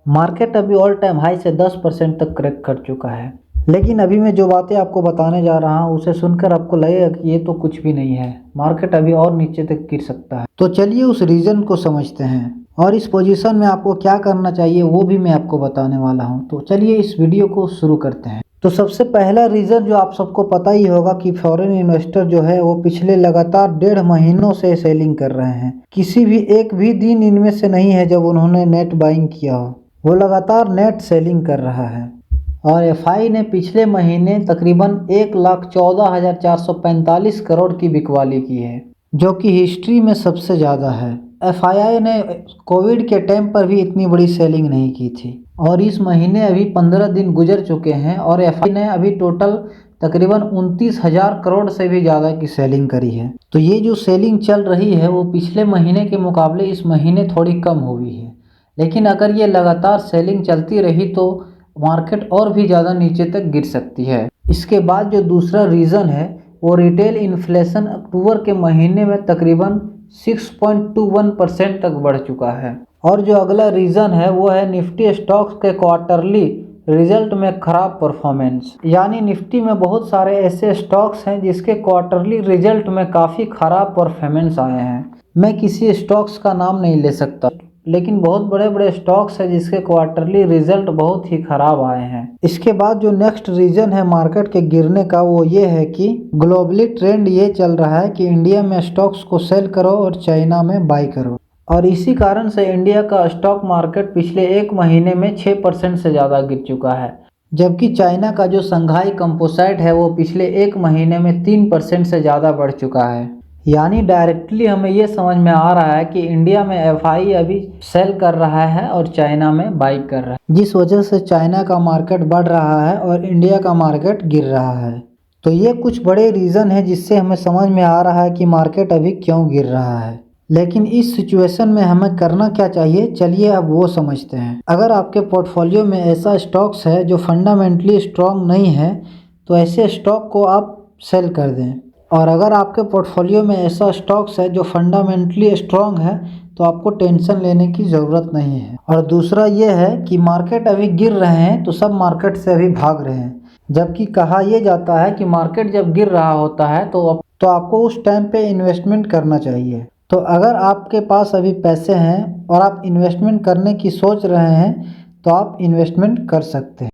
Market अभी all time high से 10% तक क्रैक कर चुका है। लेकिन अभी मैं जो बातें आपको बताने जा रहा हूँ उसे सुनकर आपको लगेगा कि ये तो कुछ भी नहीं है, मार्केट अभी और नीचे तक गिर सकता है। तो चलिए उस रीज़न को समझते हैं और इस पोजीशन में आपको क्या करना चाहिए वो भी मैं आपको बताने वाला हूँ। तो चलिए इस वीडियो को शुरू करते हैं। तो सबसे पहला रीज़न जो आप सबको पता ही होगा कि फॉरेन इन्वेस्टर जो है वो पिछले लगातार 1.5 महीनों से सेलिंग कर रहे हैं। किसी भी एक भी दिन इनमें से नहीं है जब उन्होंने नेट बाइंग किया हो, वो लगातार नेट सेलिंग कर रहा है। और एफआई ने पिछले महीने तकरीबन 1,14,445 करोड़ की बिकवाली की है, जो कि हिस्ट्री में सबसे ज़्यादा है। एफआई ने कोविड के टाइम पर भी इतनी बड़ी सेलिंग नहीं की थी और इस महीने अभी 15 दिन गुजर चुके हैं और एफआई ने अभी टोटल तकरीबन 29,000 करोड़ से भी ज़्यादा की सेलिंग करी है। तो ये जो सेलिंग चल रही है वो पिछले महीने के मुकाबले इस महीने थोड़ी कम हुई है, लेकिन अगर ये लगातार सेलिंग चलती रही तो मार्केट और भी ज़्यादा नीचे तक गिर सकती है। इसके बाद जो दूसरा रीज़न है वो रिटेल इन्फ्लेशन अक्टूबर के महीने में तकरीबन 6.21% तक बढ़ चुका है। और जो अगला रीज़न है वो है निफ्टी स्टॉक्स के क्वार्टरली रिजल्ट में ख़राब परफॉर्मेंस। यानी निफ्टी में बहुत सारे ऐसे स्टॉक्स हैं जिसके क्वार्टरली रिजल्ट में काफ़ी ख़राब परफॉर्मेंस आए हैं। मैं किसी स्टॉक्स का नाम नहीं ले सकता, लेकिन बहुत बड़े बड़े स्टॉक्स हैं जिसके क्वार्टरली रिजल्ट बहुत ही ख़राब आए हैं। इसके बाद जो नेक्स्ट रीज़न है मार्केट के गिरने का वो ये है कि ग्लोबली ट्रेंड ये चल रहा है कि इंडिया में स्टॉक्स को सेल करो और चाइना में बाई करो, और इसी कारण से इंडिया का स्टॉक मार्केट पिछले एक महीने में 6% से ज़्यादा गिर चुका है, जबकि चाइना का जो शंघाई कंपोसाइट है वो पिछले एक महीने में 3% से ज़्यादा बढ़ चुका है। यानी डायरेक्टली हमें ये समझ में आ रहा है कि इंडिया में एफआई अभी सेल कर रहा है और चाइना में बाई कर रहा है, जिस वजह से चाइना का मार्केट बढ़ रहा है और इंडिया का मार्केट गिर रहा है। तो ये कुछ बड़े रीज़न है जिससे हमें समझ में आ रहा है कि मार्केट अभी क्यों गिर रहा है। लेकिन इस सिचुएशन में हमें करना क्या चाहिए, चलिए अब वो समझते हैं। अगर आपके पोर्टफोलियो में ऐसा स्टॉक्स है जो फंडामेंटली स्ट्रॉन्ग नहीं है तो ऐसे स्टॉक को आप सेल कर दें, और अगर आपके पोर्टफोलियो में ऐसा स्टॉक्स है जो फंडामेंटली स्ट्रॉन्ग है तो आपको टेंशन लेने की ज़रूरत नहीं है। और दूसरा ये है कि मार्केट अभी गिर रहे हैं तो सब मार्केट से अभी भाग रहे हैं, जबकि कहा यह जाता है कि मार्केट जब गिर रहा होता है तो आपको उस टाइम पे इन्वेस्टमेंट करना चाहिए। तो अगर आपके पास अभी पैसे हैं और आप इन्वेस्टमेंट करने की सोच रहे हैं तो आप इन्वेस्टमेंट कर सकते हैं।